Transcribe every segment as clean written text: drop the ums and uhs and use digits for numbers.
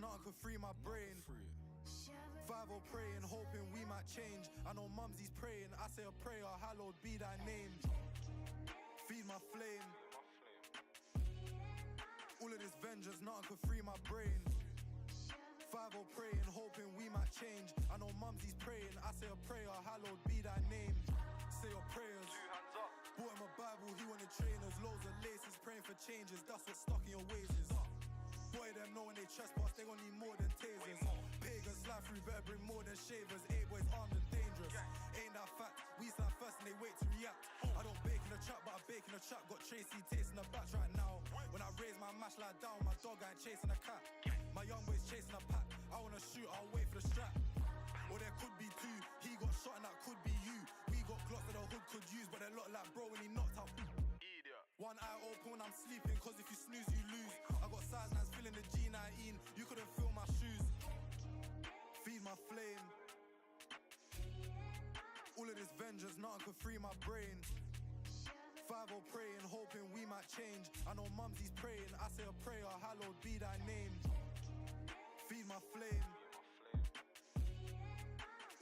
nothing could free my brain. 5-0 praying, hoping we might change. I know mumsy's praying, I say a prayer, hallowed be thy name. Feed my flame. All of this vengeance, nothing could free my brain. 5-0 praying, hoping we might change. I know mumsy's praying, I say a prayer, hallowed be thy name. Say your prayers. Bought him a Bible, he wanted trainers, loads of laces, praying for changes, that's what's stuck in your ways is. Boy, them know when they trespass, they gon' need more than tasers. Pagans slide through, better bring more than shavers. 8 boys armed and dangerous. Ain't that fact? We slide first and they wait to react. I don't bake in the trap, but I bake in the trap. Got Tracy tasting the batch right now. When I raise my mash like down, my dog ain't chasing a cat. My young boy's chasing a pack. I wanna shoot, I'll wait for the strap. Or there could be two. He got shot and that could be you. We got glocks that the hood could use, but they look like bro when he knocked out. One eye open when I'm sleeping, cause if you snooze, you lose. I got size 9s filling the G19, you couldn't feel my shoes. Feed my flame. All of this vengeance, nothing could free my brain. 5-0 praying, hoping we might change. I know mumsy's praying, I say a prayer, hallowed be thy name. Feed my flame.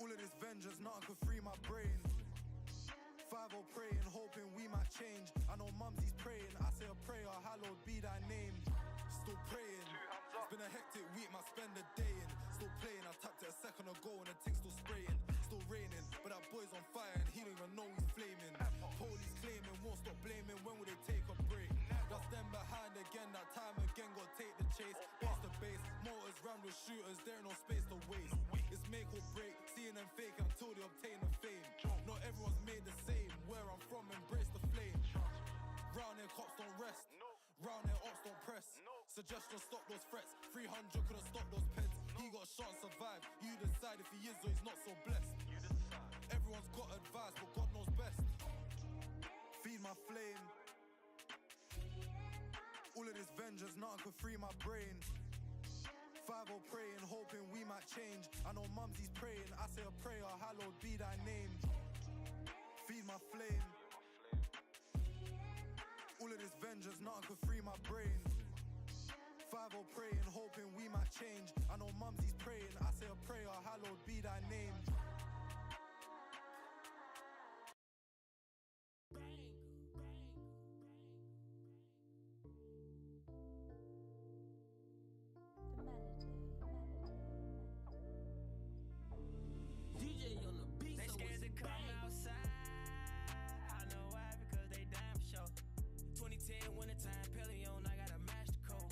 All of this vengeance, nothing could free my brain. 5-0 praying, hoping we might change. I know mumsy's praying, I say a prayer, hallowed be thy name. Still praying, it's been a hectic week, might spend the day in. Still playing, I tapped it a second ago and the tick's still spraying. Still raining, but that boy's on fire and he don't even know he's flaming. Police claiming, won't stop blaming, when will they take a break? That's them behind again, that time again, gotta take the chase. Base to base, motors rammed with shooters, there ain't no space to waste. It's make or break, seeing them fake until they obtain the fame. Not everyone's made the same, where I'm from, embrace the flame. Round here, cops don't rest, round here, ops don't press. Suggestion, stop those threats, 300 could've stopped those pens. He got shot and survived, you decide if he is or he's not so blessed. Everyone's got advice, but God knows best. Feed my flame. All of this vengeance, nothing could free my brain. 5-0 praying, hoping we might change. I know mumsy's praying, I say a prayer, hallowed be thy name. Feed my flame. All of this vengeance, nothing could free my brain. 5-0 praying, hoping we might change. I know mumsy's praying, I say a prayer, hallowed be thy name. They scared to come outside. I know why, because they dying for sure. 2010 wintertime, Pelion, I got a master code.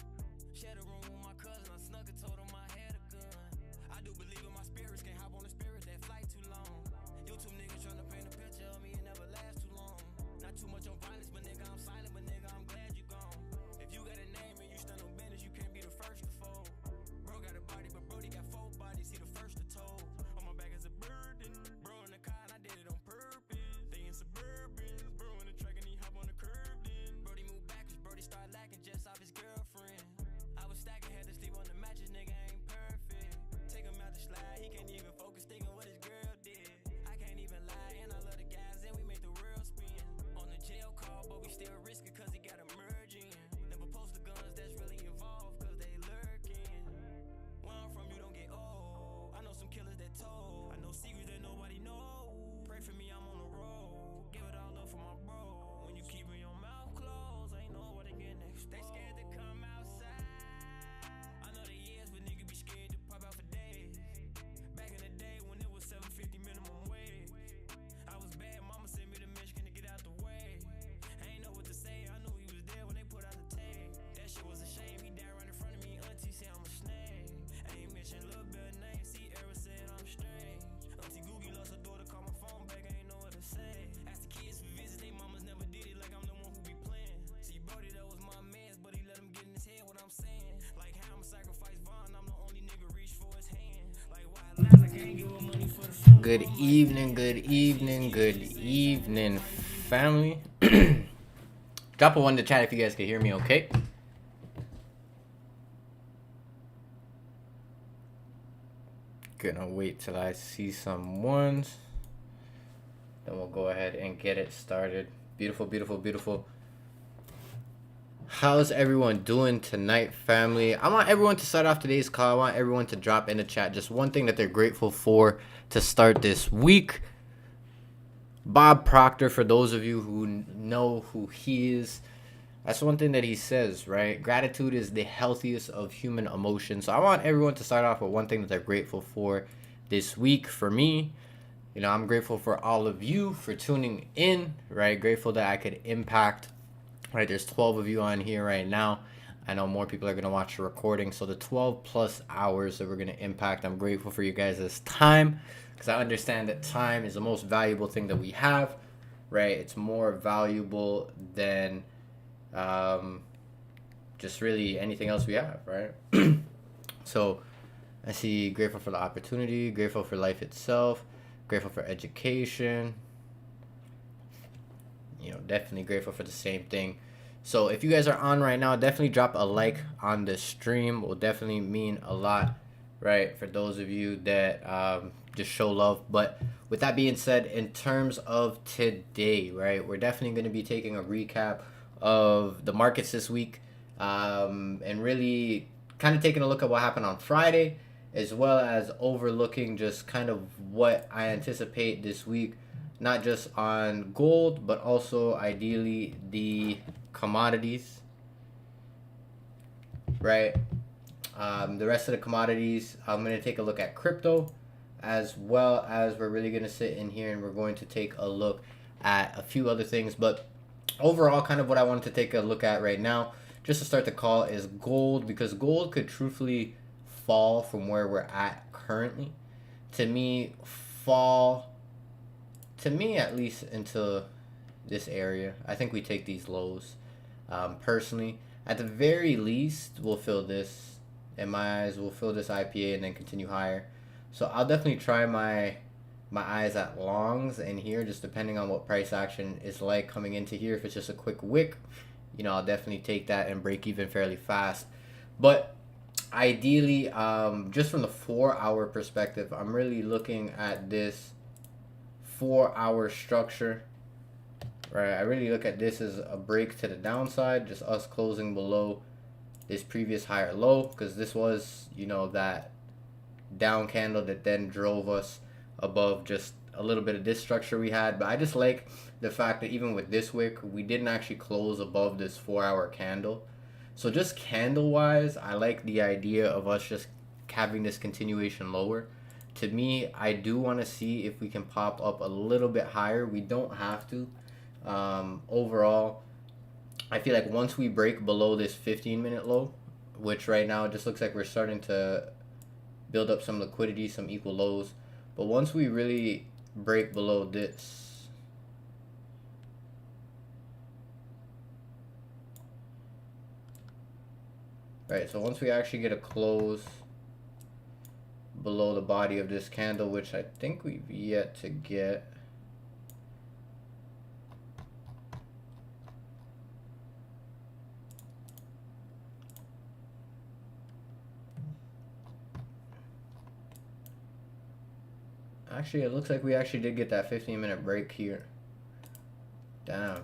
Shared a room with my cousin, I snuck and told him I had a gun. I do believe in my spirits, can't hop on the spirit, that flight too long. YouTube niggas tryna paint a picture of me, it never lasts too long. Not too much on violence, but nigga, I'm silent, but nigga, I'm glad you gone. If you got a name and you stand on business, you can't be the first to fold. Bro got a body, but Brody got 4 bodies, he the first to told. On my back is a burden, bro in the car and I did it on purpose. They in Suburbans, bro in the track and he hop on the curb then. Brody moved backwards, Brody started lacking just off his girlfriend. I was stacking, had to sleep on the mattress, nigga ain't perfect. Take him out the slide, he can't even focus, thinking what his girl did. I can't even lie, and I love the guys, and we make the world spin. On the jail call, but we still risk it, cause he got a merge in. Never post the guns that's really involved, cause they lurking. Where I'm from, you don't get old. I know some killers that told. I know secrets that nobody know. Pray for me, I'm on the road. Give it all up for my bro. When you keepin' your mouth closed, ain't know what they get next. They scared to come outside. I know they years, but nigga be scared to pop out for days. Back in the day when it was $7.50 minimum wage, I was bad, mama sent me to Michigan to get out the way. I ain't know what to say, I knew he was there when they put out the tape. That shit was a shame, he died right in front of me, auntie said I'm a snake. I ain't mention little bit of name, see Era said I'm strange. Auntie Googie lost her daughter, call my phone back, I ain't know what to say. Asked the kids for visits, they mamas never did it, like I'm the one who be playing. See Brody, that was my mans, but he let him get in his head what I'm saying. Like how I'ma sacrifice Vaughn, I'm the only nigga reach for his hand. Like why I lie, like I ain't give him money for the phone. Good evening, family. Drop a 1 to chat if you guys can hear me okay. Gonna wait till I see some ones. Then we'll go ahead and get it started. Beautiful. How's everyone doing tonight, family? I want everyone to start off today's call. I want everyone to drop in the chat just one thing that they're grateful for to start this week. Bob Proctor, for those of you who know who he is, that's one thing that he says, right? Gratitude is the healthiest of human emotions. So I want everyone to start off with one thing that they're grateful for this week. For me, I'm grateful for all of you for tuning in, right? Grateful that I could impact, right? There's 12 of you on here right now. I know more people are going to watch the recording. So the 12 plus hours that we're going to impact, I'm grateful for you guys' time, because I understand that time is the most valuable thing that we have, right? It's more valuable than just really anything else we have, right? So I see grateful for the opportunity, grateful for life itself, grateful for education, definitely grateful for the same thing. So if you guys are on right now, definitely drop a like on the stream. Will definitely mean a lot, right? For those of you that just show love. But with that being said, in terms of today, right, we're definitely going to be taking a recap of the markets this week, and really kind of taking a look at what happened on Friday, as well as overlooking just kind of what I anticipate this week, not just on gold, but also ideally the commodities, right? The rest of the commodities, I'm going to take a look at crypto, as well as we're really going to sit in here and we're going to take a look at a few other things. But overall, kind of what I wanted to take a look at right now, just to start the call, is gold, because gold could truthfully fall from where we're at currently. To me, at least into this area. I think we take these lows. Personally, at the very least, we'll fill this. In my eyes, we'll fill this IPA and then continue higher. So I'll definitely try my eyes at longs in here, just depending on what price action is like coming into here. If it's just a quick wick, I'll definitely take that and break even fairly fast. But ideally, just from the 4-hour perspective, I'm really looking at this 4-hour structure, right? I really look at this as a break to the downside, just us closing below this previous higher low, because this was, that down candle that then drove us above just a little bit of this structure we had. But I just like the fact that even with this wick, we didn't actually close above this 4-hour candle. So just candle wise, I like the idea of us just having this continuation lower. To me, I do want to see if we can pop up a little bit higher. We don't have to. Overall, I feel like once we break below this 15-minute low, which right now it just looks like we're starting to build up some liquidity, some equal lows. But once we really break below this, right, so once we actually get a close below the body of this candle, which I think we've yet to get, actually, it looks like we actually did get that 15-minute break here. Damn.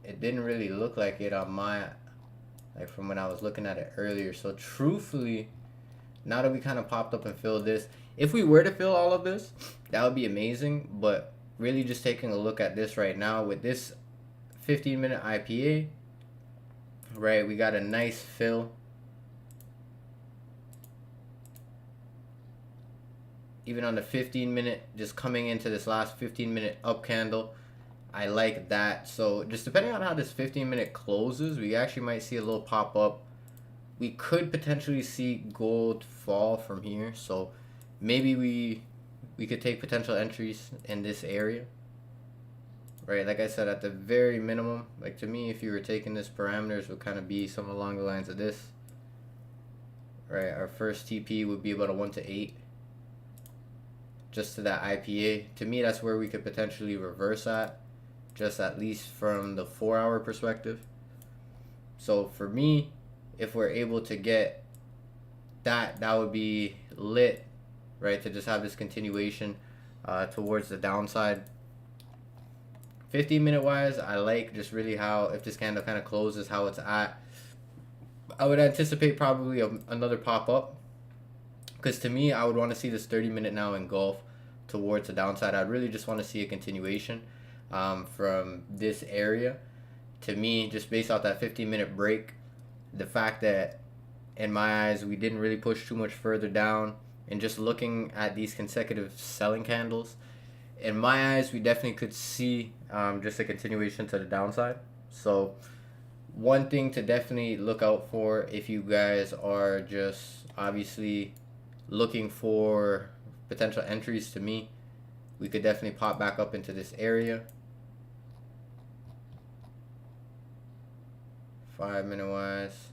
It didn't really look like it on my, like from when I was looking at it earlier. So truthfully, now that we kind of popped up and filled this, if we were to fill all of this, that would be amazing. But really just taking a look at this right now with this 15-minute IPA, right, we got a nice fill. Even on the 15-minute, just coming into this last 15-minute up candle, I like that. So just depending on how this 15-minute closes, we actually might see a little pop up. We could potentially see gold fall from here. So maybe we could take potential entries in this area, right? Like I said, at the very minimum, like to me, if you were taking this parameters, would kind of be something along the lines of this, right? Our first TP would be about a 1 to 8. Just to that IPA. To me, that's where we could potentially reverse at, just at least from the 4-hour perspective. So for me, if we're able to get that, that would be lit, right? To just have this continuation towards the downside 15-minute wise, I like just really how, if this candle kind of closes how it's at, I would anticipate probably another pop up. Because to me, I would want to see this 30-minute now engulf towards the downside. I'd really just want to see a continuation from this area. To me, just based off that 15-minute break, the fact that in my eyes we didn't really push too much further down, and just looking at these consecutive selling candles, in my eyes we definitely could see just a continuation to the downside. So one thing to definitely look out for if you guys are just obviously looking for potential entries, to me, we could definitely pop back up into this area. 5-minute wise,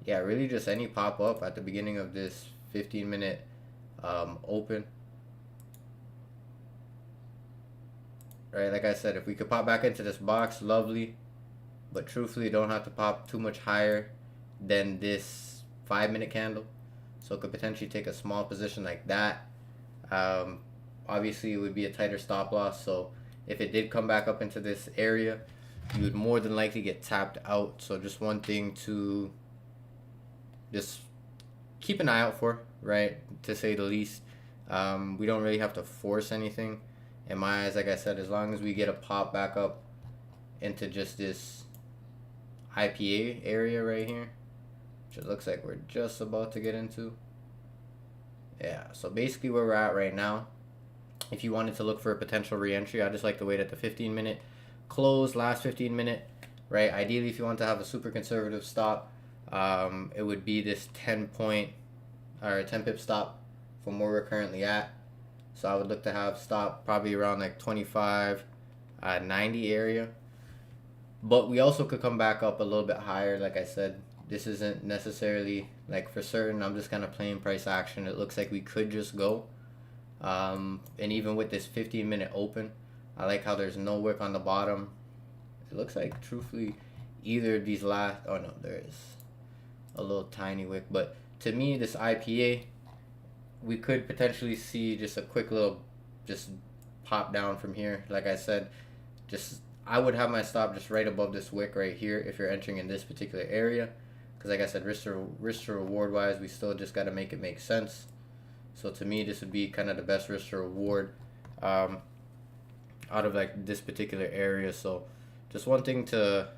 yeah, really just any pop up at the beginning of this 15-minute open. Right, like I said, if we could pop back into this box, lovely. But truthfully, don't have to pop too much higher than this 5-minute candle. So it could potentially take a small position like that. Obviously, it would be a tighter stop loss. So if it did come back up into this area, you would more than likely get tapped out. So just one thing to just keep an eye out for, right, to say the least. We don't really have to force anything. In my eyes, like I said, as long as we get a pop back up into just this IPA area right here, which it looks like we're just about to get into. Yeah, so basically where we're at right now, if you wanted to look for a potential re-entry, I just like to wait at the 15-minute close, last 15-minute, right? Ideally, if you want to have a super conservative stop, it would be this 10 pip stop from where we're currently at. So I would look to have stop probably around like 25.90 area. But we also could come back up a little bit higher. Like I said, this isn't necessarily like for certain. I'm just kind of playing price action. It looks like we could just go. And even with this 15-minute open, I like how there's no wick on the bottom. It looks like, truthfully, either of these last... Oh, no, there is a little tiny wick. But to me, this IPA, we could potentially see just a quick little just pop down from here. Like I said, just I would have my stop just right above this wick right here if you're entering in this particular area. Because like I said, risk to reward wise, we still just got to make it make sense. So to me, this would be kind of the best risk to reward out of like this particular area. So just one thing to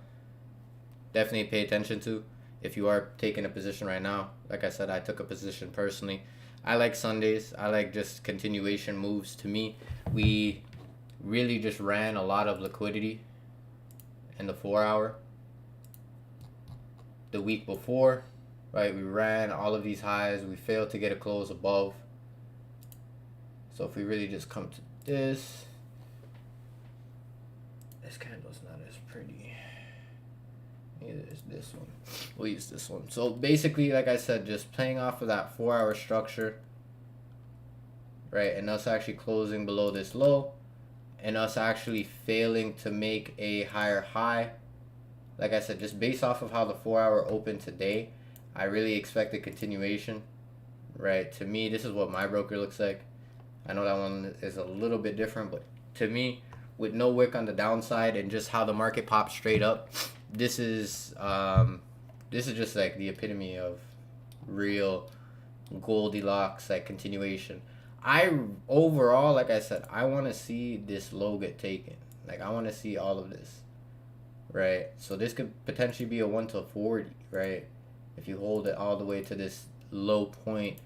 definitely pay attention to if you are taking a position right now. Like I said, I took a position personally. I like Sundays. I like just continuation moves. To me, we really just ran a lot of liquidity in the 4-hour. The week before, right, we ran all of these highs. We failed to get a close above. So if we really just come to this candle's not as pretty. Neither is this one. We'll use this one. So basically, like I said, just playing off of that 4-hour structure, right, and us actually closing below this low, and us actually failing to make a higher high. Like I said, just based off of how the 4-hour opened today, I really expect a continuation, right? To me, this is what my broker looks like. I know that one is a little bit different, but to me, with no wick on the downside and just how the market pops straight up, this is just like the epitome of real Goldilocks like continuation. Overall, like I said, I want to see this low get taken. Like I want to see all of this, right? So this could potentially be a 1 to 40, right? If you hold it all the way to this low point.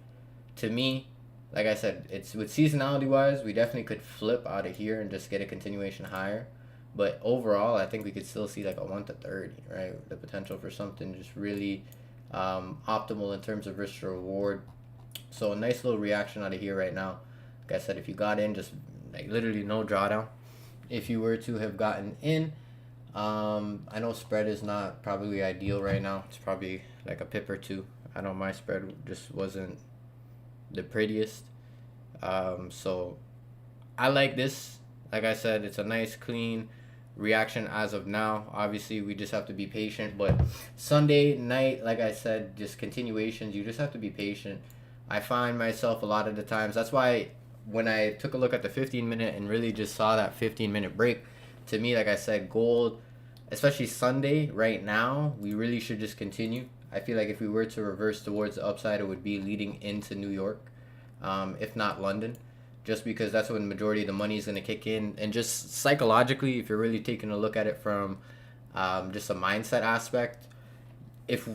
To me, like I said, it's with seasonality wise, we definitely could flip out of here and just get a continuation higher. But overall, I think we could still see like a 1 to 30, right? The potential for something just really optimal in terms of risk to reward. So a nice little reaction out of here right now. Like I said, if you got in, just like literally no drawdown. If you were to have gotten in, I know spread is not probably ideal right now. It's probably like a pip or two. I know my spread just wasn't the prettiest. So I like this. Like I said, it's a nice clean reaction as of now. Obviously, we just have to be patient. But Sunday night, like I said, just continuations. You just have to be patient. I find myself a lot of the times. That's why when I took a look at the 15-minute and really just saw that 15-minute break, to me, like I said, gold, especially Sunday right now, we really should just continue. I feel like if we were to reverse towards the upside, it would be leading into New York, if not London, just because that's when the majority of the money is going to kick in. And just psychologically, if you're really taking a look at it from just a mindset aspect, if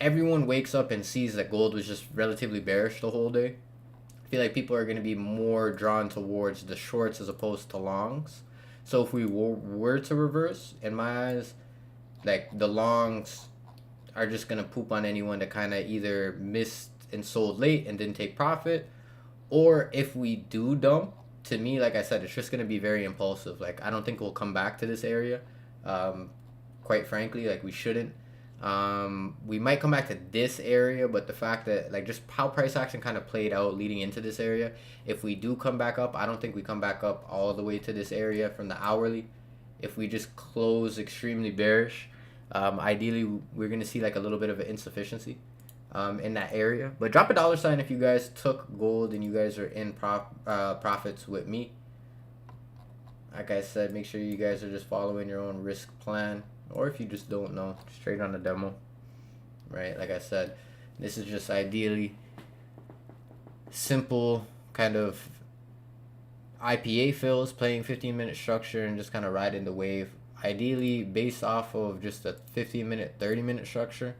everyone wakes up and sees that gold was just relatively bearish the whole day, I feel like people are going to be more drawn towards the shorts as opposed to longs. So if we were to reverse, in my eyes, like the longs are just going to poop on anyone that kind of either missed and sold late and didn't take profit. Or if we do dump, to me, like I said, it's just going to be very impulsive. Like, I don't think we'll come back to this area. Quite frankly, like we shouldn't. We might come back to this area, but the fact that like just how price action kind of played out leading into this area, if we do come back up, I don't think we come back up all the way to this area from the hourly. If we just close extremely bearish, ideally we're going to see like a little bit of an insufficiency in that area. But drop a dollar sign if you guys took gold and you guys are in profits with me. Like I said, make sure you guys are just following your own risk plan. Or if you just don't know, just trade on the demo, right? Like I said, this is just ideally simple kind of IPA fills, playing 15-minute structure and just kind of riding the wave. Ideally, based off of just a 15-minute, 30-minute structure,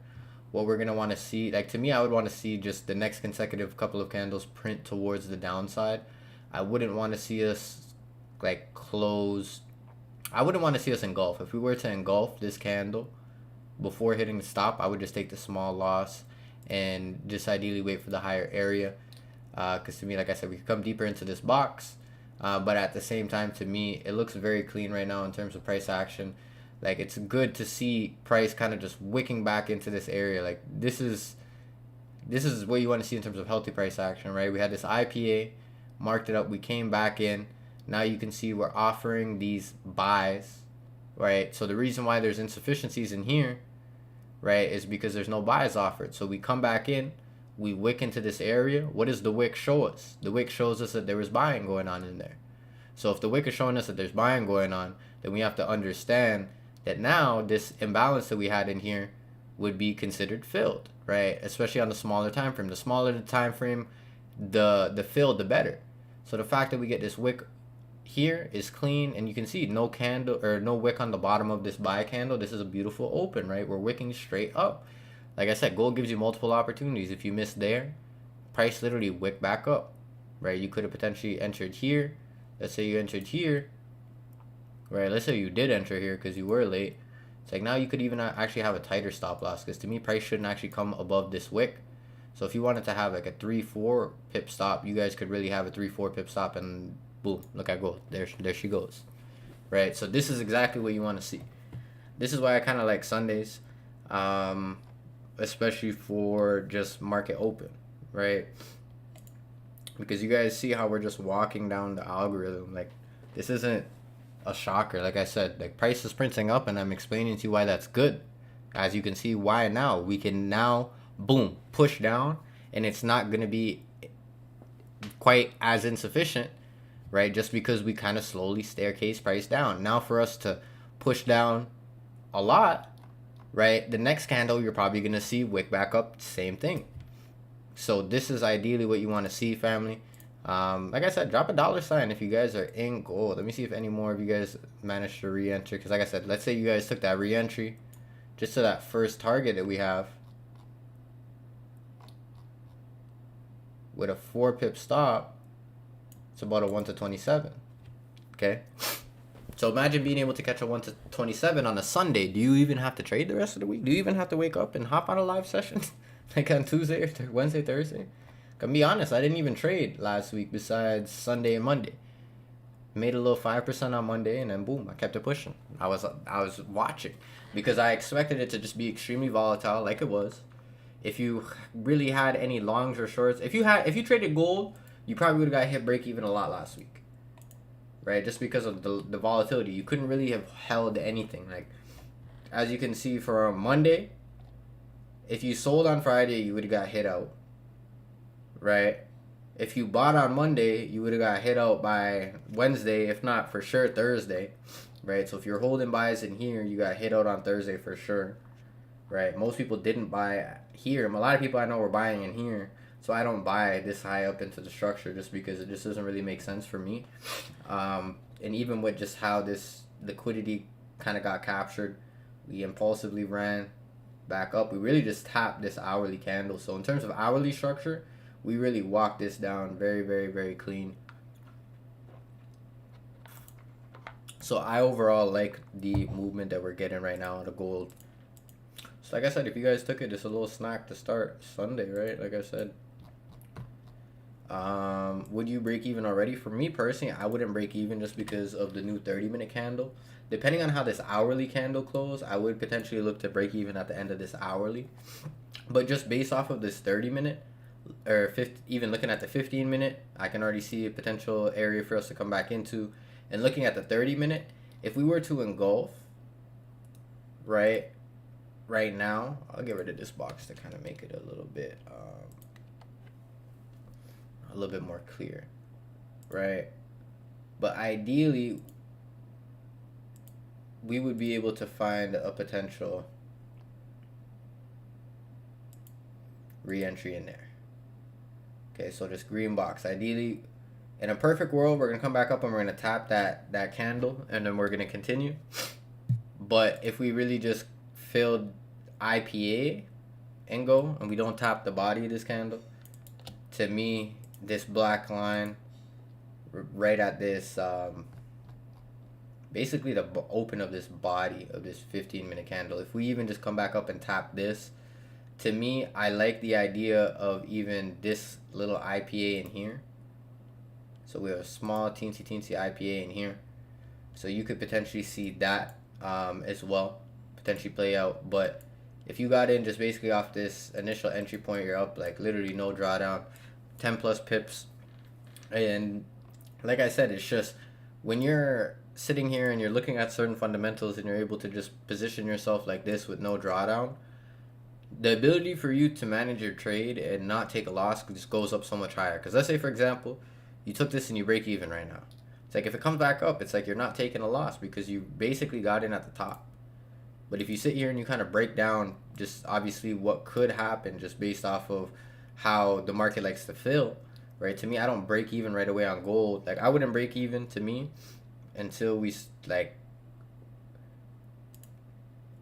what we're going to want to see, like to me, I would want to see just the next consecutive couple of candles print towards the downside. I wouldn't want to see us like close. I wouldn't want to see us engulf. If we were to engulf this candle before hitting the stop, I would just take the small loss and just ideally wait for the higher area. Because to me, like I said, we could come deeper into this box. But at the same time, to me, it looks very clean right now in terms of price action. Like, it's good to see price kind of just wicking back into this area. Like, this is what you want to see in terms of healthy price action, right? We had this IPA, marked it up, we came back in. Now you can see we're offering these buys, right? So the reason why there's insufficiencies in here, right, is because there's no buys offered. So we come back in, we wick into this area. What does the wick show us? The wick shows us that there was buying going on in there. So if the wick is showing us that there's buying going on, then we have to understand that now this imbalance that we had in here would be considered filled, right? Especially on the smaller time frame. The smaller the time frame, the fill, the better. So the fact that we get this wick here is clean, and you can see no candle or no wick on the bottom of this buy candle. This is a beautiful open, right? We're wicking straight up. Like I said, gold gives you multiple opportunities. If you miss there, price literally wick back up, right? You could have potentially entered here. Let's say you entered here, right? Let's say you did enter here because you were late. It's like now you could even actually have a tighter stop loss, because to me, price shouldn't actually come above this wick. So if you wanted to have like a 3-4 pip stop, you guys could really have a 3-4 pip stop, and boom, look at gold. There she goes, right? So this is exactly what you want to see. This is why I kind of like Sundays, especially for just market open, right? Because you guys see how we're just walking down the algorithm. Like, this isn't a shocker. Like I said, like price is printing up, and I'm explaining to you why that's good. As you can see, why now we can now boom push down, and it's not going to be quite as insufficient, right? Just because we kind of slowly staircase price down. Now for us to push down a lot, right, the next candle you're probably going to see wick back up, same thing. So this is ideally what you want to see, family. Like I said, drop a dollar sign if you guys are in gold. Let me see if any more of you guys managed to re-enter, because like I said, let's say you guys took that re-entry just to that first target that we have with a 4 pip stop. It's about a 1 to 27. Okay, so imagine being able to catch a 1 to 27 on a Sunday. Do you even have to trade the rest of the week? Do you even have to wake up and hop on a live session like on Tuesday or Wednesday, Thursday? Can be honest, I didn't even trade last week besides Sunday and Monday. Made a little 5% on Monday, and then boom, I kept it pushing. I was watching because I expected it to just be extremely volatile, like it was. If you really had any longs or shorts, if you traded gold, you probably would have got hit break even a lot last week, right? Just because of the volatility, you couldn't really have held anything. Like, as you can see for Monday, if you sold on Friday, you would have got hit out, right? If you bought on Monday, you would have got hit out by Wednesday, if not for sure Thursday, right? So if you're holding buys in here, you got hit out on Thursday for sure, right? Most people didn't buy here. A lot of people I know were buying in here, so I don't buy this high up into the structure just because it just doesn't really make sense for me. And even with just how this liquidity kind of got captured, we impulsively ran back up. We really just tapped this hourly candle. So in terms of hourly structure, we really walked this down very, very, very clean. So I overall like the movement that we're getting right now out of gold. So like I said, if you guys took it, just a little snack to start Sunday, right? Like I said. Would you break even already? For me personally, I wouldn't break even just because of the new 30-minute candle. Depending on how this hourly candle closed, I would potentially look to break even at the end of this hourly. But just based off of this 30-minute, or even looking at the 15-minute, I can already see a potential area for us to come back into. And looking at the 30-minute, if we were to engulf, right now, I'll get rid of this box to kind of make it a little bit more clear, right? But ideally, we would be able to find a potential re-entry in there. Okay, so this green box, ideally, in a perfect world, we're going to come back up and we're going to tap that candle, and then we're going to continue. But if we really just filled IPA and go, and we don't tap the body of this candle, to me, this black line right at this, basically the open of this body of this 15-minute candle, if we even just come back up and tap this, to me, I like the idea of even this little IPA in here. So we have a small teensy IPA in here. So you could potentially see that as well, potentially play out. But if you got in just basically off this initial entry point, you're up like literally no drawdown, 10 plus pips. And like I said, it's just when you're sitting here and you're looking at certain fundamentals and you're able to just position yourself like this with no drawdown, the ability for you to manage your trade and not take a loss just goes up so much higher. Because let's say, for example, you took this and you break even right now. It's like if it comes back up, it's like you're not taking a loss because you basically got in at the top. But if you sit here and you kind of break down just obviously what could happen just based off of how the market likes to fill, right? To me, I don't break even right away on gold. Like I wouldn't break even to me until we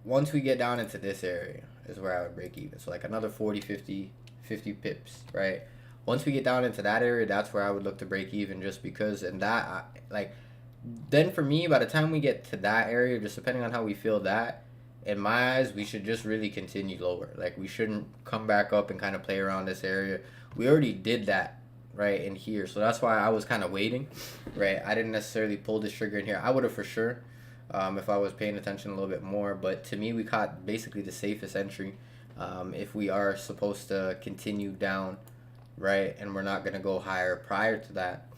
once we get down into this area is where I would break even. So like another 40, 50 pips, right? Once we get down into that area, that's where I would look to break even, just because, and that, then for me, by the time we get to that area, just depending on how we feel that, in my eyes, we should just really continue lower. Like, we shouldn't come back up and kind of play around this area. We already did that, right, in here. So that's why I was kind of waiting, right? I didn't necessarily pull this trigger in here. I would have for sure, if I was paying attention a little bit more. But to me, we caught basically the safest entry if we are supposed to continue down, right? And we're not going to go higher prior to that.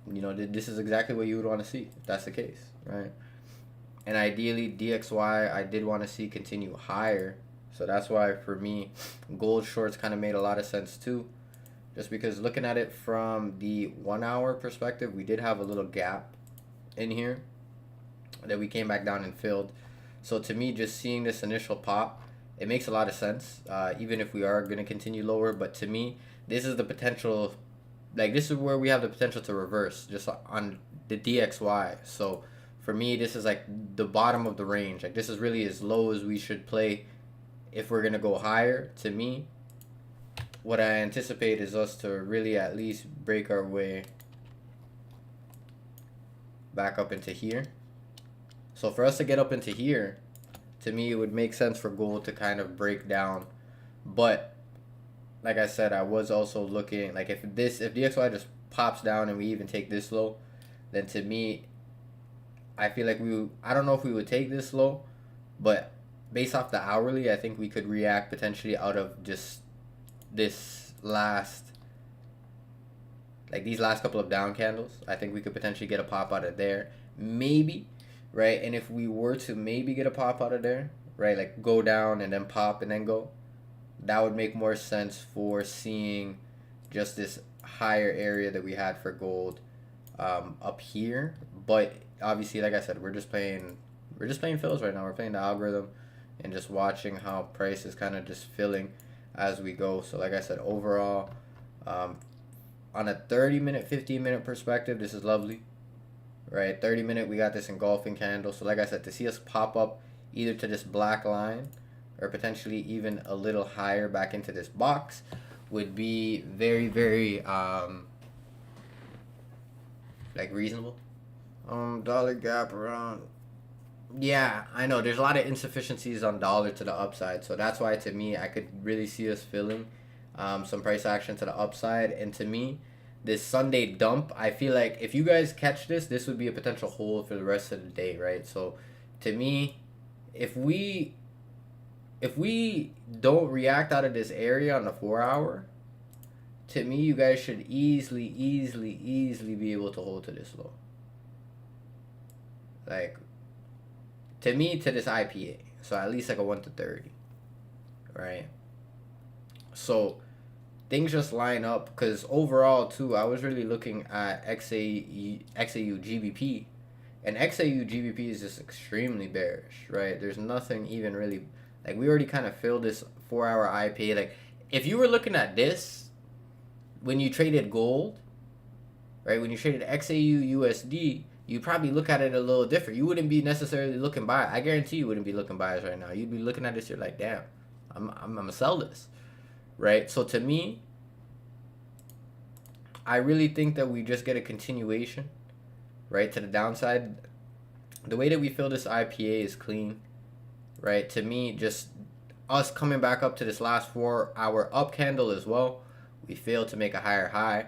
You know, this is exactly what you would want to see if that's the case, right? And ideally, DXY, I did want to see continue higher. So that's why, for me, gold shorts kind of made a lot of sense too. Just because looking at it from the 1 hour perspective, we did have a little gap in here that we came back down and filled. So to me, just seeing this initial pop, it makes a lot of sense, even if we are going to continue lower. But to me, this is the potential, like this is where we have the potential to reverse just on the DXY. So for me, this is like the bottom of the range. Like this is really as low as we should play if we're going to go higher. To me, what I anticipate is us to really at least break our way back up into here. So for us to get up into here, to me, it would make sense for gold to kind of break down. But like I said, I was also looking, like if DXY just pops down and we even take this low, then to me, I feel like I don't know if we would take this low, but based off the hourly, I think we could react potentially out of just this these last couple of down candles. I think we could potentially get a pop out of there, maybe, right? And if we were to maybe get a pop out of there, right, like go down and then pop and then go, that would make more sense for seeing just this higher area that we had for gold up here. But obviously, like I said, we're just playing fills right now. We're playing the algorithm and just watching how price is kind of just filling as we go. So like I said, overall, on a 30-minute, 15-minute perspective, this is lovely, right? 30-minute, we got this engulfing candle. So like I said, to see us pop up either to this black line or potentially even a little higher back into this box would be very, very like reasonable. Dollar gap around. Yeah, I know there's a lot of insufficiencies on dollar to the upside, so that's why to me I could really see us filling some price action to the upside. And to me, this Sunday dump, I feel like if you guys catch this would be a potential hold for the rest of the day, right? So to me, if we don't react out of this area on the 4-hour, to me you guys should easily be able to hold to this low. Like, to me, to this IPA. So at least like a 1 to 30. Right? So things just line up, because overall too, I was really looking at XAU GBP, and XAU GBP is just extremely bearish, right? There's nothing even really, like, we already kind of filled this 4-hour IPA. Like, if you were looking at this when you traded gold, right, when you traded XAU USD, you'd probably look at it a little different. You wouldn't be necessarily looking buy. I guarantee you wouldn't be looking buyers right now. You'd be looking at this, you're like, damn, I'm gonna sell this, right? So to me, I really think that we just get a continuation, right, to the downside. The way that we fill this IPA is clean, right? To me, just us coming back up to this last 4-hour up candle as well. We failed to make a higher high.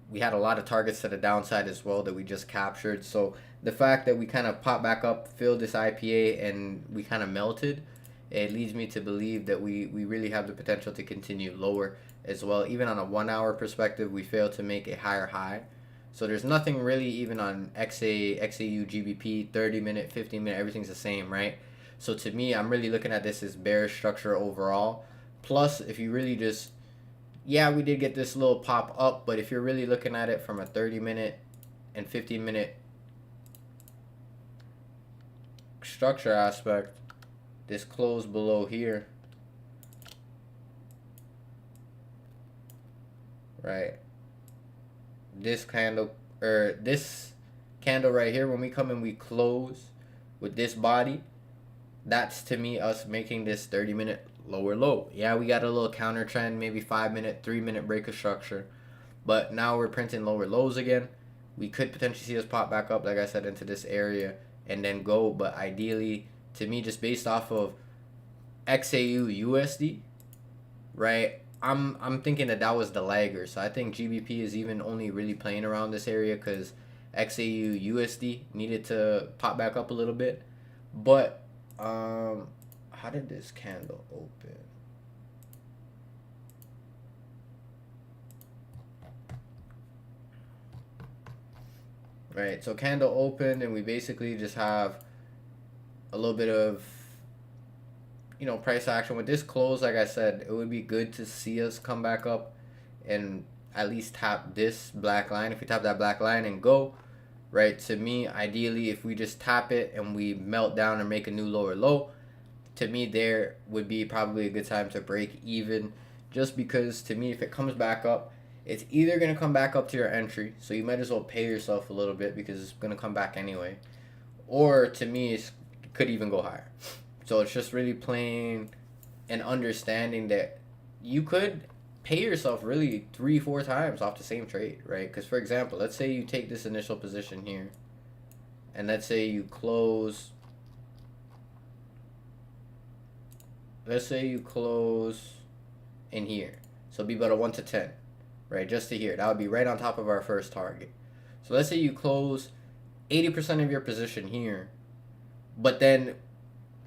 We had a lot of targets to the downside as well that we just captured. So the fact that we kind of popped back up, filled this IPA, and we kind of melted, it leads me to believe that we really have the potential to continue lower as well. Even on a 1-hour perspective, we failed to make a higher high. So there's nothing really even on XAU, GBP, 30-minute, 15-minute, everything's the same, right? So to me, I'm really looking at this as bearish structure overall. Plus, if you really just, yeah, we did get this little pop up, but if you're really looking at it from a 30-minute and 15-minute structure aspect, this close below here, right? This candle, or this candle right here, when we come and we close with this body, that's to me us making this 30-minute lower low. Yeah, we got a little counter trend, maybe 5-minute, 3-minute break of structure, but now we're printing lower lows again. We could potentially see us pop back up, like I said, into this area and then go. But ideally, to me, just based off of XAU USD, right, I'm thinking that was the lagger. So I think GBP is even only really playing around this area because XAU USD needed to pop back up a little bit. But how did this candle open? Right, so candle opened and we basically just have a little bit of, you know, price action. With this close, like I said, it would be good to see us come back up and at least tap this black line. If we tap that black line and go, right, to me, ideally, if we just tap it and we melt down and make a new lower low, to me, there would be probably a good time to break even, just because to me, if it comes back up, it's either going to come back up to your entry, so you might as well pay yourself a little bit because it's going to come back anyway, or to me, it could even go higher. So it's just really playing and understanding that you could pay yourself really 3-4 times off the same trade, right? Because, for example, let's say you take this initial position here, and let's say you close... Let's say you close in here. So it'd be about a 1 to 10, right? Just to here. That would be right on top of our first target. So let's say you close 80% of your position here, but then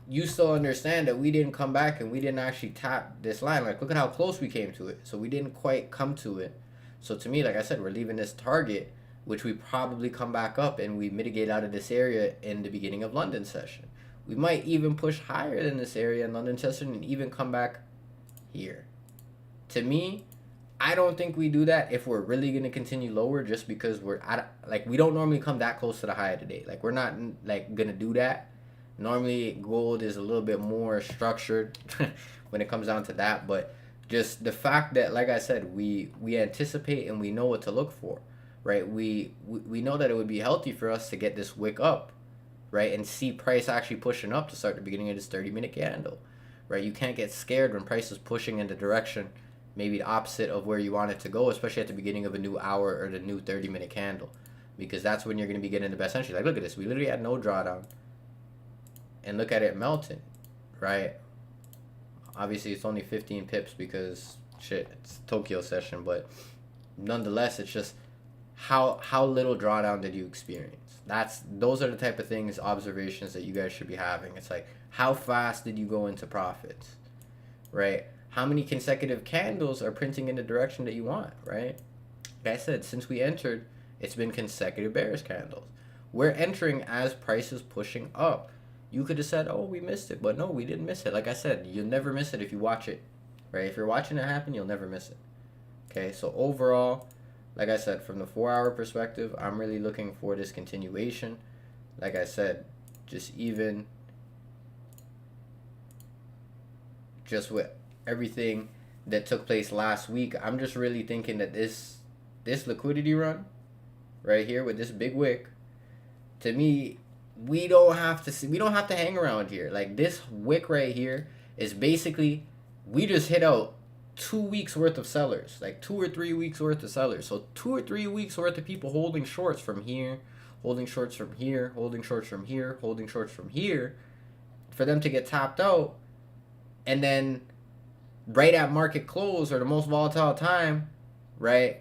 you still understand that we didn't come back and we didn't actually tap this line. Like, look at how close we came to it. So we didn't quite come to it. So to me, like I said, we're leaving this target, which we probably come back up and we mitigate out of this area in the beginning of London session. We might even push higher than this area in London session and even come back here. To me, I don't think we do that if we're really gonna continue lower, just because we don't normally come that close to the high of the day. Like, we're not like gonna do that. Normally, gold is a little bit more structured when it comes down to that. But just the fact that, like I said, we anticipate and we know what to look for, right? We know that it would be healthy for us to get this wick up, right, and see price actually pushing up to start the beginning of this 30-minute candle, right? You can't get scared when price is pushing in the direction maybe the opposite of where you want it to go, especially at the beginning of a new hour or the new 30-minute candle, because that's when you're going to be getting the best entry. Like, look at this. We literally had no drawdown, and look at it melting, right? Obviously, it's only 15 pips because, shit, it's Tokyo session, but nonetheless, it's just how little drawdown did you experience? Those are the type of things, observations that you guys should be having. It's like, how fast did you go into profits, right? How many consecutive candles are printing in the direction that you want, right? Like I said, since we entered, it's been consecutive bearish candles. We're entering as price is pushing up. You could have said, oh, we missed it, but no, we didn't miss it. Like I said, you'll never miss it if you watch it, right? If you're watching it happen, you'll never miss it. Okay, so overall, like I said, from the 4-hour perspective, I'm really looking for this continuation. Like I said, just with everything that took place last week, I'm just really thinking that this liquidity run right here with this big wick, to me, we don't have to hang around here. Like, this wick right here is basically, we just hit out 2 weeks worth of sellers, like 2 or 3 weeks worth of sellers. So 2 or 3 weeks worth of people holding shorts from here, holding shorts from here, holding shorts from here, holding shorts from here, for them to get tapped out. And then right at market close, or the most volatile time, right,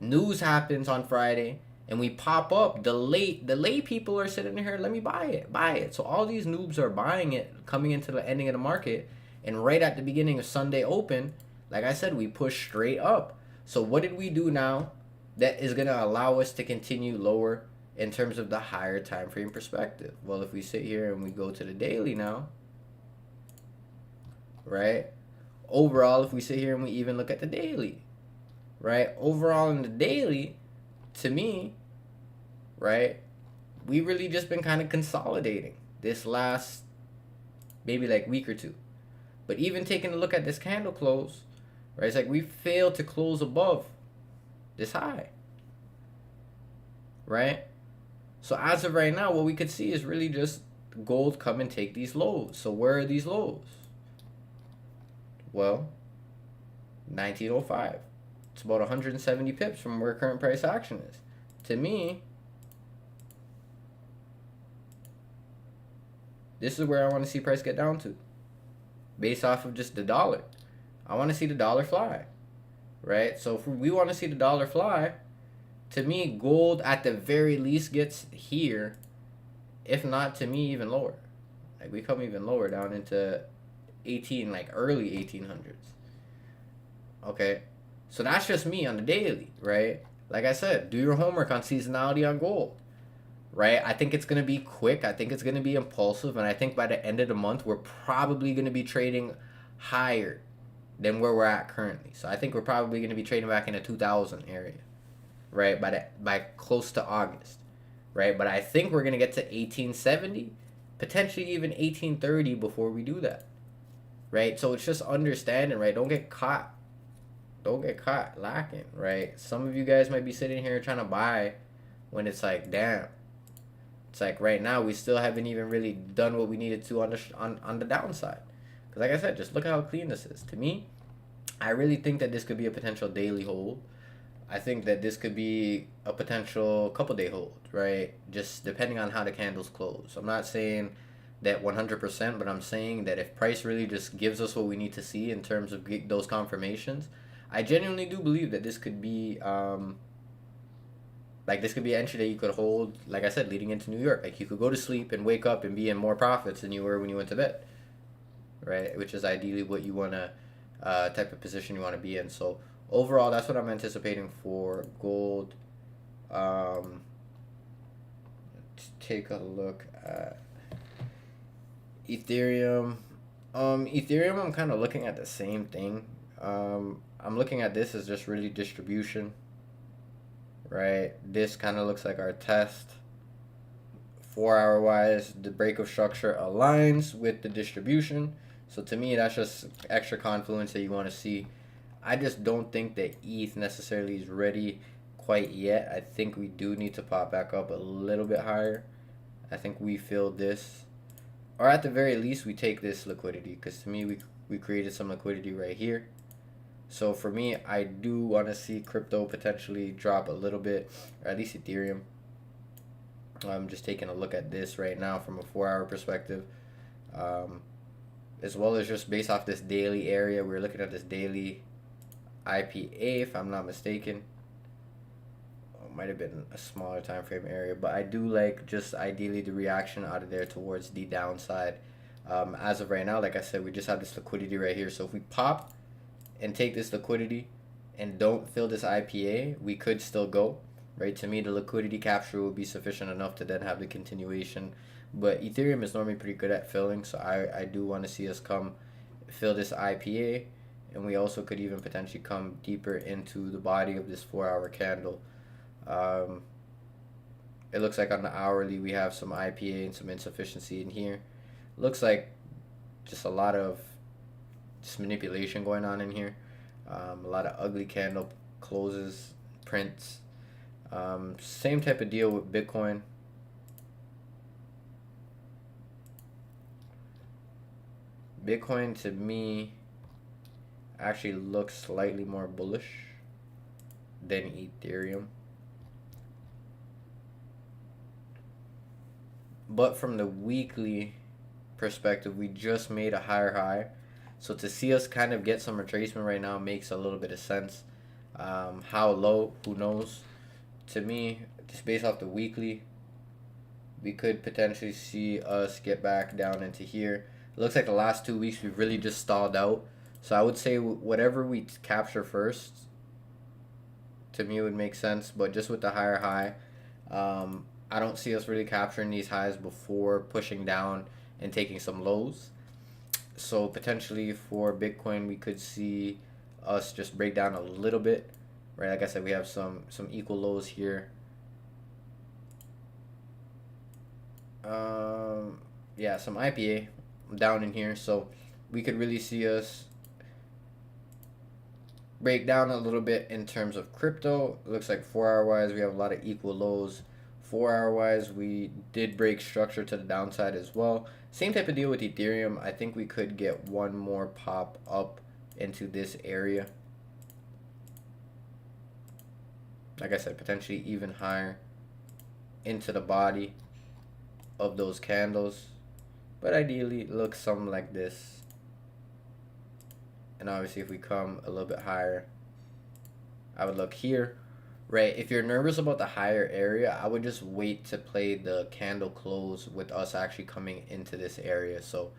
news happens on Friday, and we pop up. The late people are sitting here, let me buy it. So all these noobs are buying it, coming into the ending of the market, and right at the beginning of Sunday open, like I said, we push straight up. So what did we do now that is going to allow us to continue lower in terms of the higher time frame perspective? Well, if we sit here and we go to the daily now, right? Overall, if we sit here and we even look at the daily, right? Overall in the daily, to me, right, we really just been kind of consolidating this last maybe like week or two. But even taking a look at this candle close, right, it's like we failed to close above this high, right? So as of right now, what we could see is really just gold come and take these lows. So where are these lows? Well, 1905. It's about 170 pips from where current price action is. To me, this is where I want to see price get down to, based off of just the dollar. I want to see the dollar fly, right? So if we want to see the dollar fly, to me, gold at the very least gets here, if not, to me, even lower. Like, we come even lower, down into early 1800s. Okay, so that's just me on the daily, right? Like I said, do your homework on seasonality on gold, right? I think it's going to be quick. I think it's going to be impulsive. And I think by the end of the month, we're probably going to be trading higher than where we're at currently. So I think we're probably going to be trading back in the 2000 area, right? By close to August, right? But I think we're going to get to 1870, potentially even 1830 before we do that, right? So it's just understanding, right? Don't get caught lacking, right? Some of you guys might be sitting here trying to buy when it's like, damn, it's like right now we still haven't even really done what we needed to on the downside. Because like I said, just look at how clean this is. To me, I really think that this could be a potential daily hold. I think that this could be a potential couple day hold, right? Just depending on how the candles close. I'm not saying that 100%, but I'm saying that if price really just gives us what we need to see in terms of those confirmations, I genuinely do believe that this could be this could be an entry that you could hold, like I said, leading into New York. Like, you could go to sleep and wake up and be in more profits than you were when you went to bed, right? Which is ideally what you want to, type of position you want to be in. So overall, that's what I'm anticipating for gold. Let's take a look at Ethereum. Ethereum, I'm kind of looking at the same thing. I'm looking at this as just really distribution, right? This kind of looks like our test. 4 hour wise, the break of structure aligns with the distribution. So to me, that's just extra confluence that you want to see. I just don't think that ETH necessarily is ready quite yet. I think we do need to pop back up a little bit higher. I think we fill this, or at the very least we take this liquidity, because to me we created some liquidity right here. So for me, I do want to see crypto potentially drop a little bit, or at least Ethereum. I'm just taking a look at this right now from a 4 hour perspective, as well as just based off this daily area. We're looking at this daily IPA, if I'm not mistaken. Might have been a smaller time frame area, but I do like just ideally the reaction out of there towards the downside. As of right now, like I said, we just have this liquidity right here. So if we pop and take this liquidity and don't fill this IPA, we could still go. Right, to me, the liquidity capture will be sufficient enough to then have the continuation. But Ethereum is normally pretty good at filling, so I do want to see us come fill this IPA, and we also could even potentially come deeper into the body of this 4 hour candle. It looks like on the hourly we have some IPA and some insufficiency in here. Looks like just a lot of just manipulation going on in here. A lot of ugly candle closes, prints. Same type of deal with Bitcoin. Bitcoin to me actually looks slightly more bullish than Ethereum. But from the weekly perspective, we just made a higher high. So to see us kind of get some retracement right now makes a little bit of sense. How low, who knows? To me, just based off the weekly, we could potentially see us get back down into here. It looks like the last 2 weeks we've really just stalled out. So I would say whatever we capture first, to me would make sense. But just with the higher high, I don't see us really capturing these highs before pushing down and taking some lows. So potentially for Bitcoin, we could see us just break down a little bit. Right, like I said, we have some equal lows here. Yeah, some IPA down in here, so we could really see us break down a little bit in terms of crypto. It looks like 4 hour wise we have a lot of equal lows. 4 hour wise we did break structure to the downside as well. Same type of deal with Ethereum. I think we could get one more pop up into this area. Like I said, potentially even higher into the body of those candles. But ideally, it looks something like this. And obviously, if we come a little bit higher, I would look here. Right, if you're nervous about the higher area, I would just wait to play the candle close with us actually coming into this area. So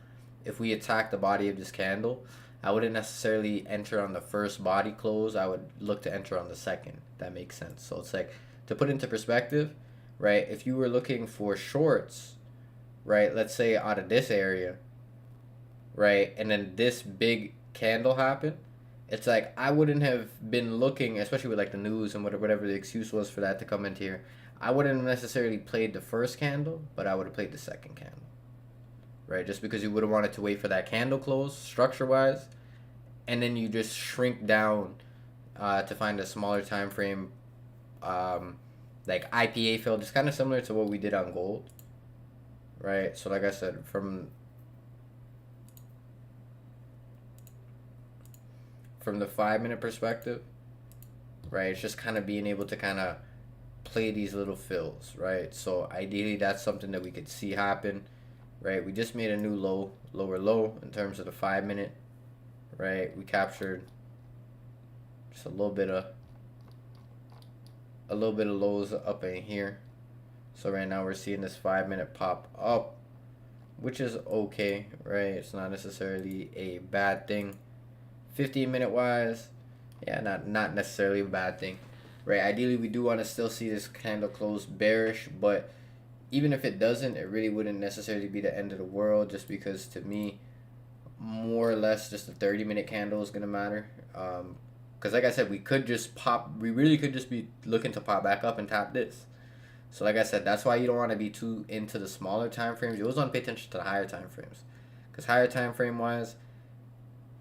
if we attack the body of this candle, I wouldn't necessarily enter on the first body close. I would look to enter on the second. That makes sense. So it's like, to put into perspective, right, if you were looking for shorts, right, let's say out of this area, right, and then this big candle happened, it's like I wouldn't have been looking, especially with like the news and whatever the excuse was for that to come into here. I wouldn't have necessarily played the first candle, but I would have played the second candle. Right, just because you would have wanted to wait for that candle close structure-wise, and then you just shrink down to find a smaller time frame, like IPA fill, just kind of similar to what we did on gold. Right, so like I said, from the 5 minute perspective, right, it's just kind of being able to kind of play these little fills, right? So ideally that's something that we could see happen. Right, we just made a new lower low in terms of the 5 minute. Right, we captured just a little bit of lows up in here. So right now we're seeing this 5 minute pop up, which is okay. Right, it's not necessarily a bad thing. 15 minute wise, yeah, not necessarily a bad thing. Right, ideally we do want to still see this candle close bearish, but even if it doesn't, it really wouldn't necessarily be the end of the world, just because to me, more or less just a 30 minute candle is going to matter. Because like I said, we really could just be looking to pop back up and tap this. So like I said, that's why you don't want to be too into the smaller time frames. You always want to pay attention to the higher time frames. Because higher time frame wise,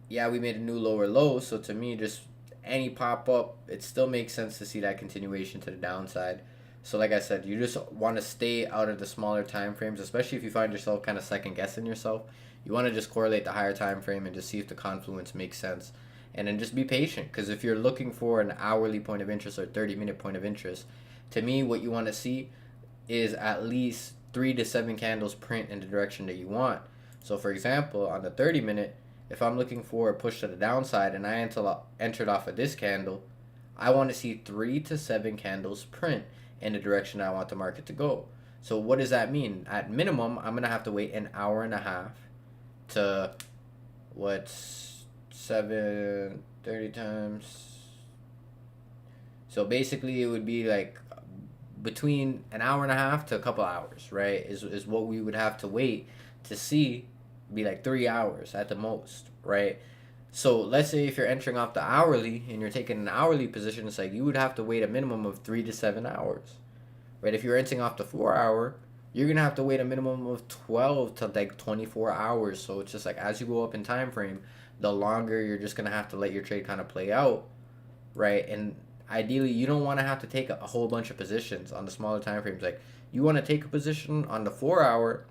yeah, we made a new lower low. So to me, just any pop up, it still makes sense to see that continuation to the downside. So like I said, you just want to stay out of the smaller time frames, especially if you find yourself kind of second guessing yourself. You want to just correlate the higher time frame and just see if the confluence makes sense. And then just be patient, because if you're looking for an hourly point of interest or 30-minute point of interest, to me, what you want to see is at least 3 to 7 candles print in the direction that you want. So for example, on the 30-minute, if I'm looking for a push to the downside and I entered off of this candle, I want to see 3 to 7 candles print in the direction I want the market to go. So what does that mean? At minimum, I'm going to have to wait an hour and a half to, what's 730 times? So basically it would be like between an hour and a half to a couple hours, right? Is what we would have to wait to see, be like 3 hours at the most, right? So let's say if you're entering off the hourly and you're taking an hourly position, it's like you would have to wait a minimum of 3 to 7 hours, right? If you're entering off the 4 hour, you're gonna have to wait a minimum of 12 to like 24 hours. So it's just like as you go up in time frame, the longer you're just gonna have to let your trade kind of play out, right? And ideally, you don't want to have to take a whole bunch of positions on the smaller time frames. Like you want to take a position on the 4 hour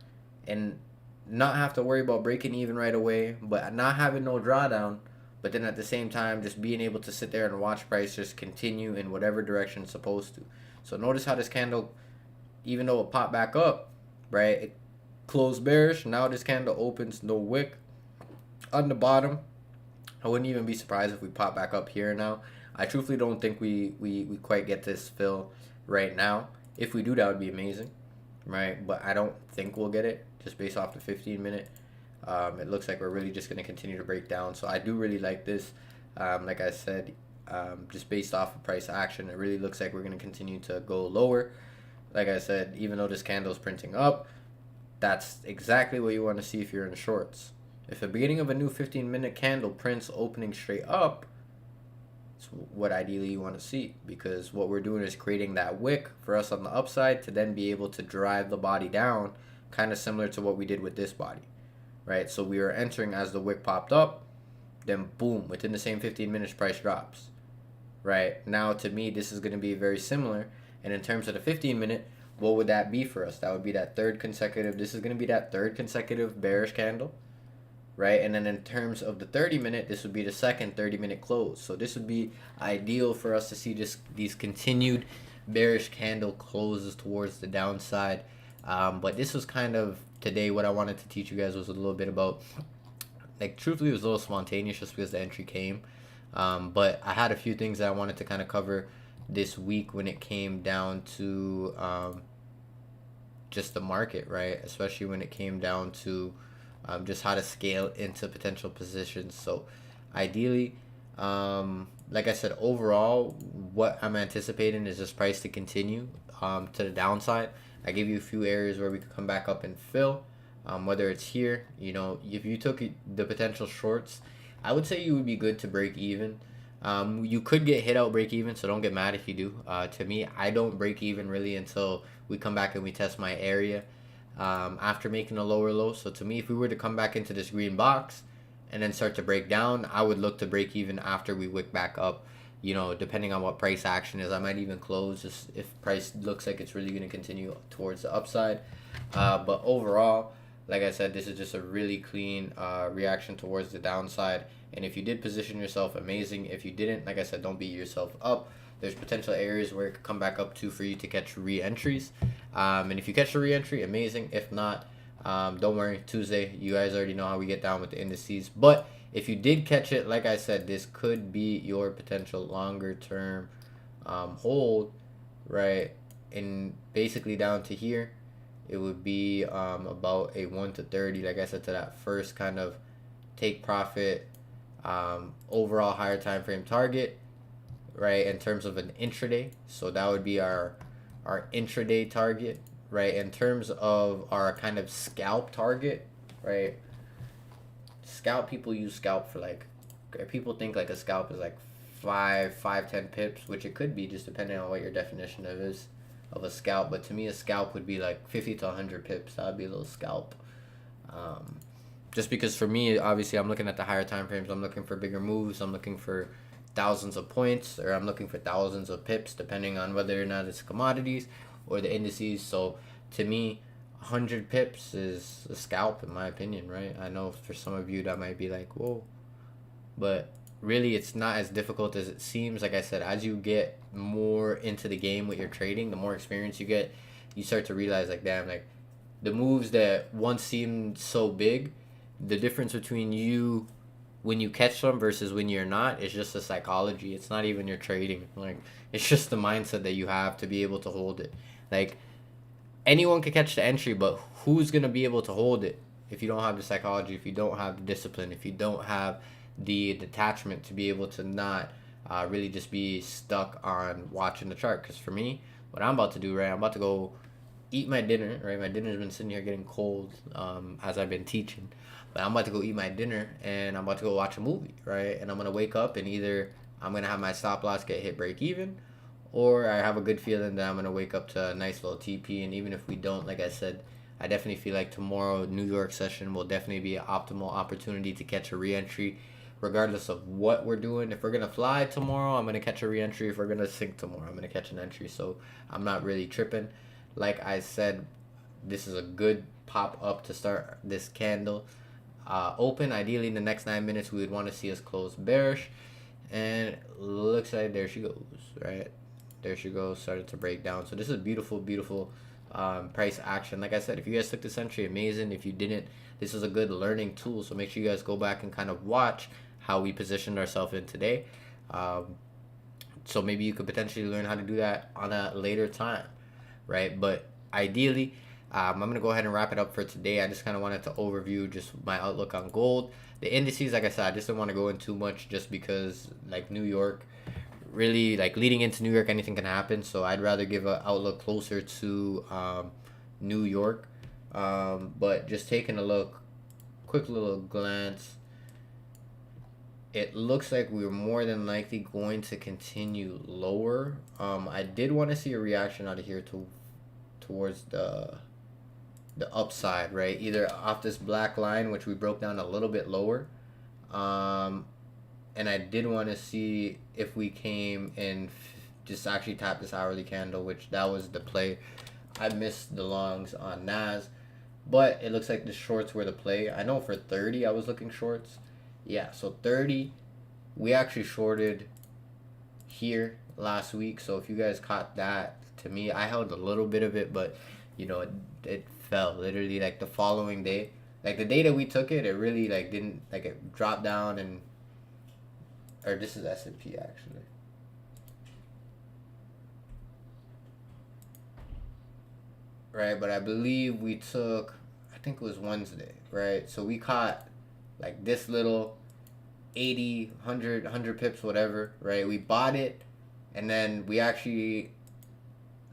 and not have to worry about breaking even right away, but not having no drawdown, but then at the same time just being able to sit there and watch price just continue in whatever direction it's supposed to. So notice how this candle, even though it popped back up, right, it closed bearish. Now this candle opens no wick on the bottom. I wouldn't even be surprised if we pop back up here now. I truthfully don't think we quite get this fill right now. If we do, that would be amazing, right? But I don't think we'll get it just based off the 15-minute. It looks like we're really just going to continue to break down. So I do really like this. Like I said, just based off of price action, it really looks like we're going to continue to go lower. Like I said, even though this candle is printing up, that's exactly what you want to see if you're in shorts. If the beginning of a new 15-minute candle prints opening straight up, it's what ideally you want to see, because what we're doing is creating that wick for us on the upside to then be able to drive the body down, kind of similar to what we did with this body, right? So we were entering as the wick popped up, then boom, within the same 15 minutes price drops, right? Now to me, this is going to be very similar. And in terms of the 15-minute, what would that be for us? That would be that third consecutive, this is going to be that third consecutive bearish candle, right? And then in terms of the 30-minute, this would be the second 30-minute close. So this would be ideal for us to see just these continued bearish candle closes towards the downside. But this was kind of today what I wanted to teach you guys was a little bit about, like, truthfully it was a little spontaneous just because the entry came. But I had a few things that I wanted to kind of cover this week when it came down to just the market, right? Especially when it came down to just how to scale into potential positions. So ideally, like I said, overall, what I'm anticipating is this price to continue to the downside. I gave you a few areas where we could come back up and fill, whether it's here, you know, if you took the potential shorts, I would say you would be good to break even. You could get hit out break even, so don't get mad if you do. To me, I don't break even really until we come back and we test my area after making a lower low. So to me, if we were to come back into this green box and then start to break down, I would look to break even after we wick back up. You know, depending on what price action is, I might even close just if price looks like it's really going to continue towards the upside. But overall, like I said, this is just a really clean reaction towards the downside. And if you did position yourself, amazing. If you didn't, like I said, don't beat yourself up. There's potential areas where it could come back up to for you to catch re-entries. And if you catch a re-entry, amazing. If not, don't worry. Tuesday, you guys already know how we get down with the indices. But if you did catch it, like I said, this could be your potential longer term hold, right? And basically down to here, it would be about a 1 to 30, like I said, to that first kind of take profit overall higher time frame target, right, in terms of an intraday. So that would be our intraday target, right? In terms of our kind of scalp target, right? Scalp, people use scalp for like, people think like a scalp is like 10 pips, which it could be just depending on what your definition of is of a scalp. But to me, a scalp would be like 50 to 100 pips. That would be a little scalp. Just because for me, obviously, I'm looking at the higher time frames. I'm looking for bigger moves. I'm looking for thousands of points, or I'm looking for thousands of pips, depending on whether or not it's commodities or the indices. So to me, 100 pips is a scalp, in my opinion, right? I know for some of you that might be like, whoa. But really, it's not as difficult as it seems. Like I said, as you get more into the game with your trading, the more experience you get, you start to realize, like, damn, like, the moves that once seemed so big, the difference between you when you catch them versus when you're not is just the psychology. It's not even your trading. Like, it's just the mindset that you have to be able to hold it. Like, anyone can catch the entry, but who's going to be able to hold it if you don't have the psychology, if you don't have the discipline, if you don't have the detachment to be able to not really just be stuck on watching the chart? Because for me, what I'm about to do, right, I'm about to go eat my dinner, right? My dinner's been sitting here getting cold as I've been teaching. But I'm about to go eat my dinner, and I'm about to go watch a movie, right? And I'm going to wake up, and either I'm going to have my stop loss get hit break even, or I have a good feeling that I'm going to wake up to a nice little TP. And even if we don't, like I said, I definitely feel like tomorrow, New York session will definitely be an optimal opportunity to catch a re-entry, regardless of what we're doing. If we're going to fly tomorrow, I'm going to catch a re-entry. If we're going to sink tomorrow, I'm going to catch an entry. So I'm not really tripping. Like I said, this is a good pop up to start this candle. Open, ideally in the next 9 minutes, we would want to see us close bearish. And looks like there she goes, right? There she goes, started to break down. So this is a beautiful, beautiful price action. Like I said, if you guys took this entry, amazing. If you didn't, this is a good learning tool. So make sure you guys go back and kind of watch how we positioned ourselves in today. So maybe you could potentially learn how to do that on a later time, right? But ideally, I'm going to go ahead and wrap it up for today. I just kind of wanted to overview just my outlook on gold. The indices, like I said, I just don't want to go in too much just because, like, New York, really, like, leading into New York, anything can happen. So I'd rather give an outlook closer to New York. But just taking a look, quick little glance, it looks like we're more than likely going to continue lower. I did want to see a reaction out of here towards the upside, right? Either off this black line, which we broke down a little bit lower, and I did want to see if we came and just actually tap this hourly candle, which that was the play. I missed the longs on NAS, but it looks like the shorts were the play. I know for 30 I was looking shorts. Yeah, so 30 we actually shorted here last week. So if you guys caught that, to me, I held a little bit of it, but you know, it fell literally like the following day. Like the day that we took it, it really like didn't, like, it dropped down. And or this is S&P actually. Right, but I believe we took, I think it was Wednesday, right? So we caught like this little 80, 100 pips, whatever, right? We bought it, and then we actually,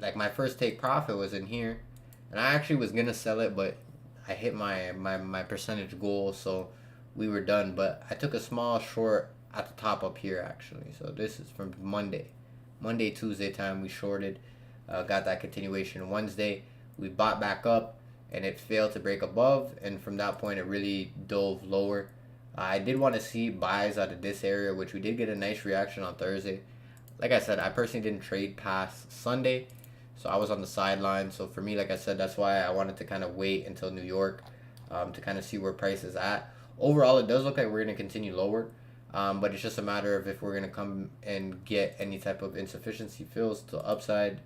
like, my first take profit was in here, and I actually was gonna sell it, but I hit my percentage goal, so we were done. But I took a small short at the top up here actually. So this is from Monday, Tuesday time we shorted, got that continuation. Wednesday we bought back up, and it failed to break above, and from that point it really dove lower. I did want to see buys out of this area, which we did get a nice reaction on Thursday. Like I said, I personally didn't trade past Sunday, so I was on the sideline. So for me, like I said, that's why I wanted to kind of wait until New York to kind of see where price is at. Overall, it does look like we're going to continue lower, but it's just a matter of if we're going to come and get any type of insufficiency fills to upside.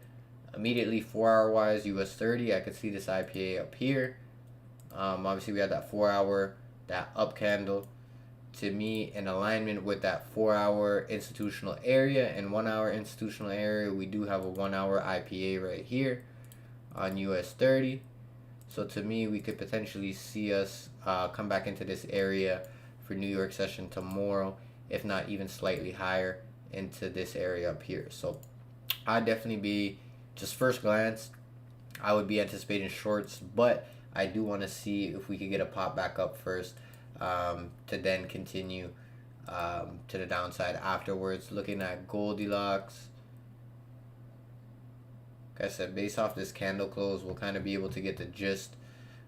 Immediately, 4-hour wise, US 30, I could see this IPA up here. Obviously, we had that 4-hour, that up candle. To me, in alignment with that 4-hour institutional area and 1-hour institutional area, we do have a 1-hour IPA right here on US 30. So to me, we could potentially see us come back into this area for New York session tomorrow, if not even slightly higher into this area up here. So I'd definitely be, just first glance, I would be anticipating shorts, but I do want to see if we could get a pop back up first, to then continue to the downside afterwards. Looking at Goldilocks, like I said, based off this candle close, we'll kind of be able to get the gist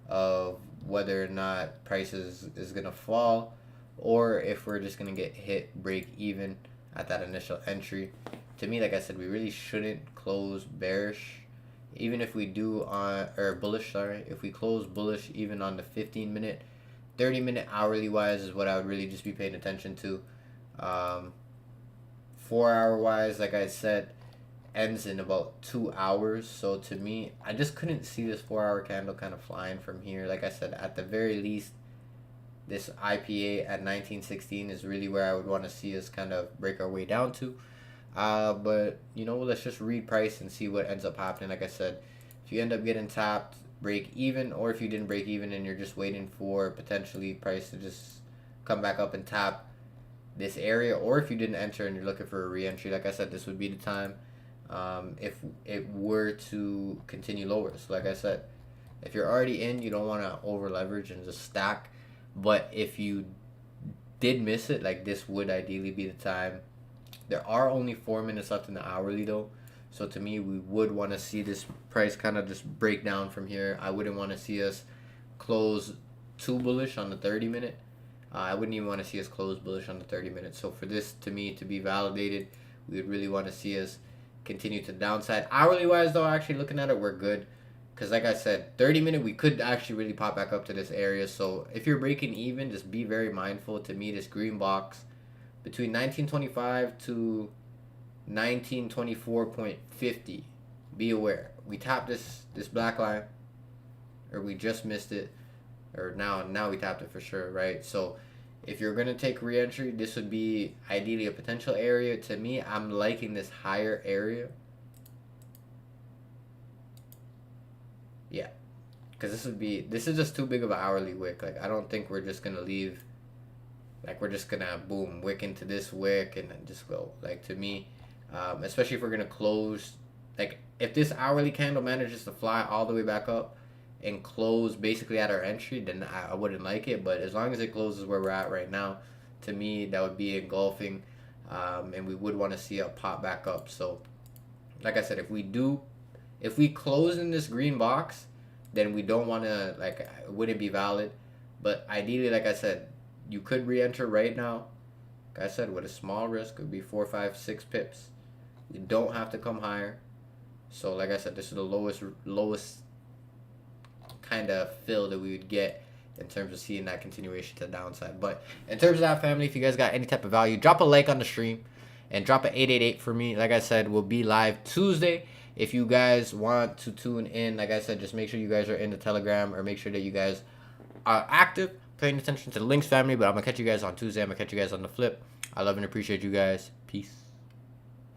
of whether or not prices is going to fall, or if we're just going to get hit break even at that initial entry. To me, like I said, we really shouldn't close bearish. Even if we do on, or bullish, sorry, if we close bullish even on the 15 minute, 30 minute hourly wise is what I would really just be paying attention to. 4 hour wise, like I said, ends in about 2 hours. So to me, I just couldn't see this 4 hour candle kind of flying from here. Like I said, at the very least, this IPA at 1916 is really where I would want to see us kind of break our way down to. But, you know, let's just read price and see what ends up happening. Like I said, if you end up getting tapped, break even, or if you didn't break even and you're just waiting for potentially price to just come back up and tap this area, or if you didn't enter and you're looking for a re-entry, like I said, this would be the time if it were to continue lower. So like I said, if you're already in, you don't want to over leverage and just stack. But if you did miss it, like, this would ideally be the time. There are only 4 minutes left in the hourly though, so to me, we would want to see this price kind of just break down from here. I wouldn't want to see us close too bullish on the 30 minute. I wouldn't even want to see us close bullish on the 30 minutes. So for this, to me, to be validated, we would really want to see us continue to downside. Hourly wise though, actually looking at it, we're good. Because like I said, 30 minute, we could actually really pop back up to this area. So if you're breaking even, just be very mindful. To me, this green box between 1925 to 1924.50, be aware. We tapped this black line, or we just missed it, or now we tapped it for sure, right? So if you're gonna take re-entry, this would be ideally a potential area. To me, I'm liking this higher area. Yeah, because this is just too big of an hourly wick. Like, I don't think we're just gonna leave, like, we're just gonna boom wick into this wick and then just go. Like, to me, especially if we're gonna close, like, if this hourly candle manages to fly all the way back up and close basically at our entry, then I wouldn't like it. But as long as it closes where we're at right now, to me, that would be engulfing, and we would want to see a pop back up. So like I said, if we close in this green box, then we don't want to, like, it wouldn't be valid. But ideally, like I said, you could re-enter right now. Like I said, with a small risk, it would be 4, 5, 6 pips. You don't have to come higher. So like I said, this is the lowest kind of fill that we would get in terms of seeing that continuation to the downside. But in terms of that, family, if you guys got any type of value, drop a like on the stream and drop an 888 for me. Like I said, we'll be live Tuesday. If you guys want to tune in, like I said, just make sure you guys are in the Telegram, or make sure that you guys are active, paying attention to the links, family. But I'm going to catch you guys on Tuesday. I'm going to catch you guys on the flip. I love and appreciate you guys. Peace.